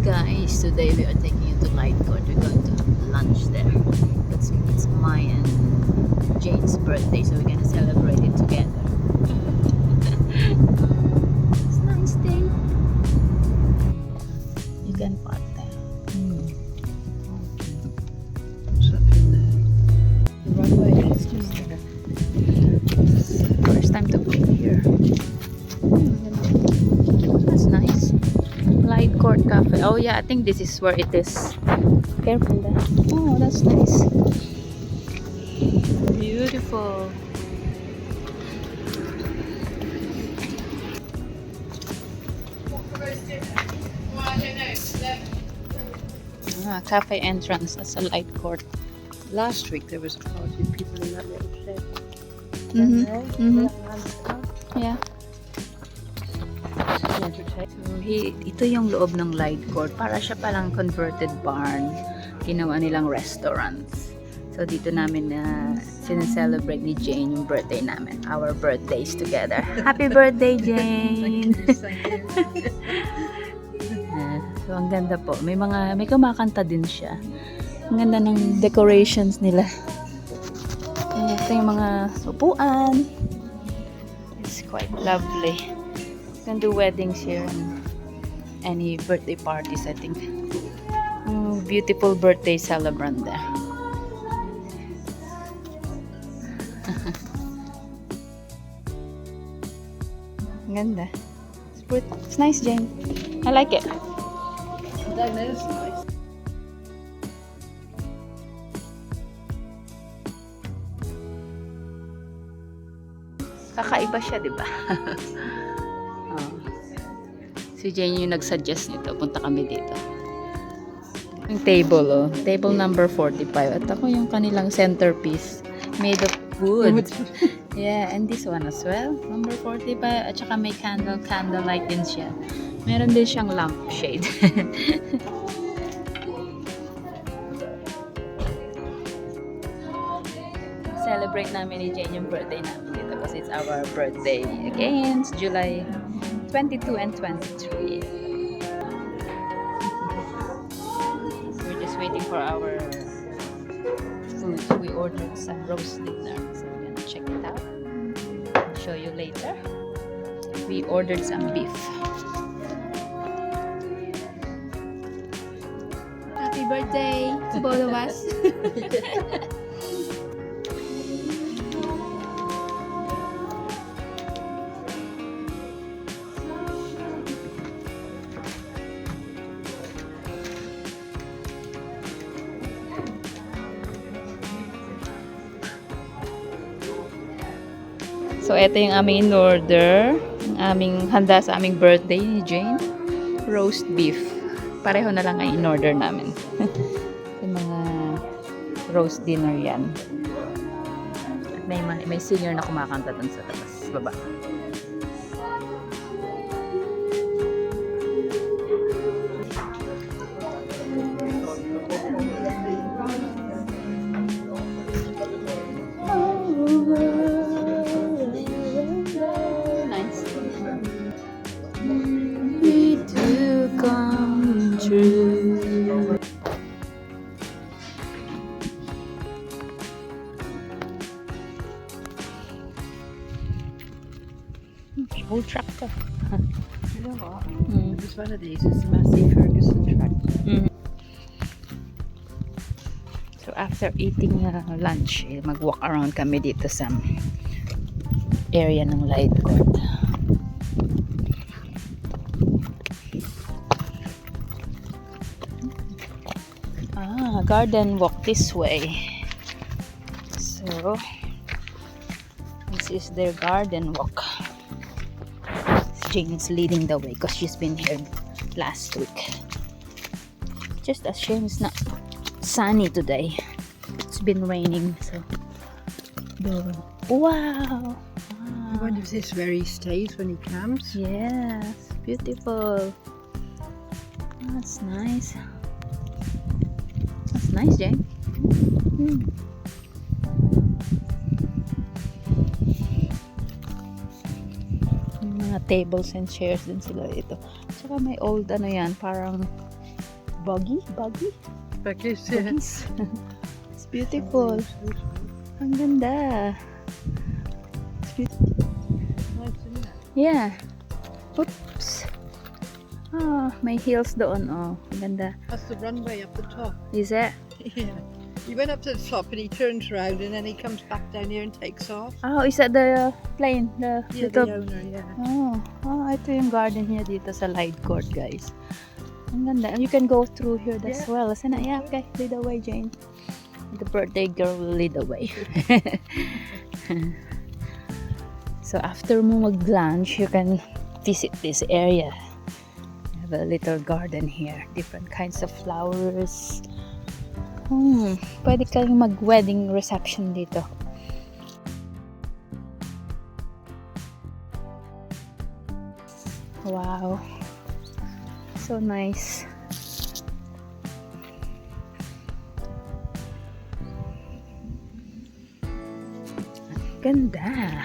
Guys, today we are taking you to Light Court. We're going to lunch there. It's my and Jane's birthday, so we're gonna celebrate it together. It's a nice day. You can park there. What's up in there? The runway is just there. First time to go here. That's nice. Light Court Cafe. Oh yeah, I think this is where it is. Careful there. Oh, that's nice. Beautiful. Cafe entrance. That's a Light Court. Last week there was a party of people in that little shed. Yeah. So, ito yung loob ng Light Court. Para siya palang converted barn. Ginawa nilang restaurants. So, dito namin na sineselebrate ni Jane yung birthday namin. Our birthdays together. Happy birthday, Jane! So, ang ganda po. May kumakanta din siya. Ang ganda ng decorations nila. Ito yung mga upuan. It's quite lovely. You can do weddings here and any birthday parties, I think. Beautiful birthday celebrant there. Ang ganda. It's nice, Jane. I like it. That is nice. Kakaiba siya, di ba? Oh. Si Jane yung nag-suggest nito. Punta kami dito. Yung table, oh. Table number 45. At ako yung kanilang centerpiece. Made of wood. Yeah, and this one as well. Number 45. At saka may candlelight din siya. Meron din siyang lampshade. Celebrate namin ni Jane yung birthday namin dito kasi it's our birthday again. It's July 22 and 23. We're just waiting for our food. We ordered some roast dinner, so we're gonna check it out. I'll show you later. We ordered some beef. Happy birthday to both of us. So, ito yung aming in-order. Ang aming handa sa aming birthday ni Jane. Roast beef. Pareho na lang ang in-order namin. Yung mga roast dinner yan. At may singer na kumakanta dun sa labas. Baba. Old tractor. You know what? It's one of these. It's a Massey Ferguson tractor. So after eating lunch, mag-walk around kami dito sa area ng Light Court. Garden walk this way. So this is their garden walk. Jane's leading the way because she's been here last week. Just a shame it's not sunny today. It's been raining, so wow. I wonder if this where he stays when he camps. Yes, beautiful. That's nice. That's nice, Jane. Mga tables and chairs din sila dito. Tsaka may old ano yan, parang Buggy? Buckets, Buggies. It's beautiful. Ang ganda. It's beautiful. Nice, isn't it? Yeah. Oops. Oh, may hills doon. Oh, ang ganda. That's the runway up the top. Is it? Yeah. He went up to the top and he turns around and then he comes back down here and takes off. Oh, is that the plane? The Yeah, little... the owner, yeah. Oh, ito yung garden niya dito sa Light Court, guys. Ang ganda. And you can go through here as Yeah. well. Sana, yeah, okay. Lead the way, Jane. The birthday girl will lead the way. So, after mo mag-lunch, you can visit this area. You have a little garden here. Different kinds of flowers. Pwede kayong mag-wedding reception dito. Wow. So nice. Ganda.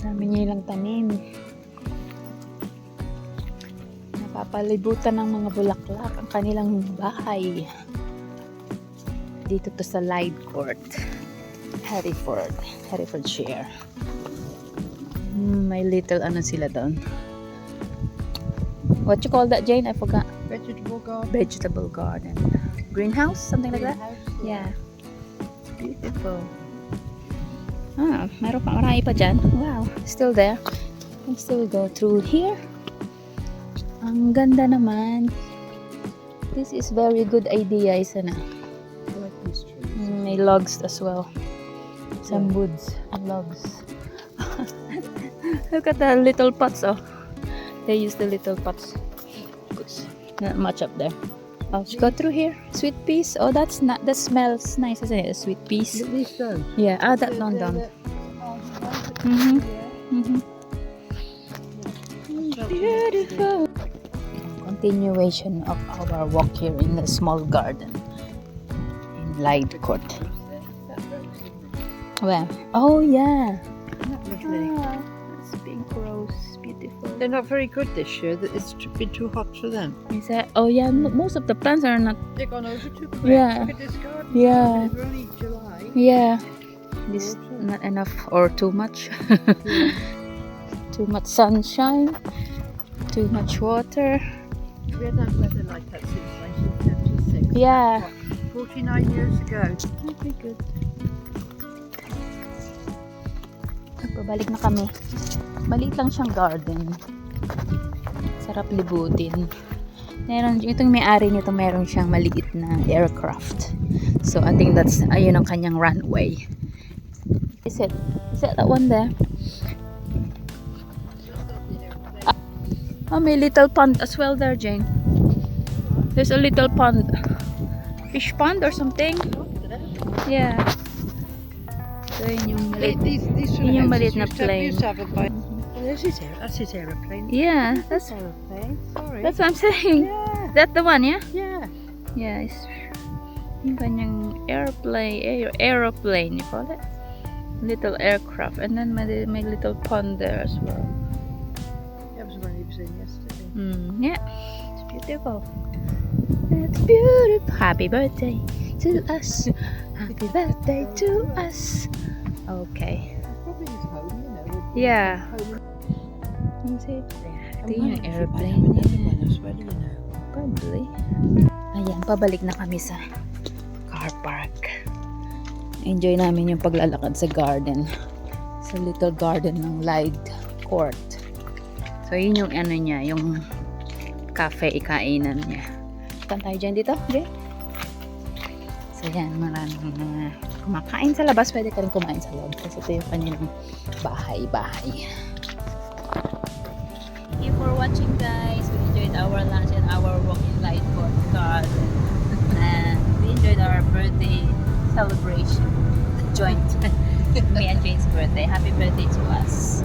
Dami niya ilang tanim. Napapalibutan ng mga bulaklak ang kanilang bahay. Dito to sa Light Court. Herefordshire. May little ano sila doon. What you call that, Jane? I forgot. Vegetable garden. Vegetable garden. Greenhouse? Something like that? Greenhouse, Yeah. Beautiful. Meron pa marami pa dyan. Wow. Still there. Can still go through here. Ang ganda naman. This is very good idea, isa na. I like these trees. May logs as well. Some woods and logs. Look at the little pots, oh. They use the little pots. Not much up there. Oh, let's go through here. Sweet peas. Oh, that smells nice, isn't it? Sweet peas. Look at these stones. Yeah, that one down. Beautiful. Continuation of our walk here in the small garden in Light Court. Where? Oh yeah. Lovely. That's pink rose. Beautiful. They're not very good this year. It's been too hot for them. Is that? Oh yeah. Most of the plants are not. They've gone over too quick. Yeah. Look at this garden. Yeah. It's only July. Yeah. This not enough or too much. Too much sunshine. Too much water. We had that weather like that since 1976. Yeah. 49 years ago. Okay, good. Pabalik na kami. Maliit lang siyang garden. Sarap libutin. Meron, itong may-ari nito, meron siyang maliit na aircraft. So, I think that's, ayun ang kanyang runway. Is it that one there? Oh, may little pond as well there, Jane. There's a little pond. Fish pond or something? Yeah. So, yun yung maliit. These sort of Yun yung houses maliit na plane. used to have a bike. That's his aeroplane. Yeah, that's aeroplane. Sorry. what I'm saying. Yeah. Is that the one, yeah? Yeah. Yeah, it's yung kanyang aeroplane, you call it? Little aircraft. And then may little pond there as well. That was one he was in yesterday. Yeah, it's beautiful. It's beautiful. Happy birthday to us. Happy birthday to us. Okay. Probably his home, you know. Yeah. Home. You see? Ito I yung might airplane have another niya. one as well, you know. Probably. Ayan, pabalik na kami sa car park. Enjoy namin yung paglalakad sa garden. Sa little garden ng Light Court. So, yun yung ano niya, yung cafe, ikainan niya. Saan tayo dyan dito, Jay? So, yan, maraming mga kumakain sa labas. Pwede ka rin kumain sa loob. Kasi ito yung kanilang bahay-bahay. Thank you for watching, guys. We enjoyed our lunch and our walk in Light Court Garden. And we enjoyed our birthday celebration. Joint. Me and Jane's birthday. Happy birthday to us.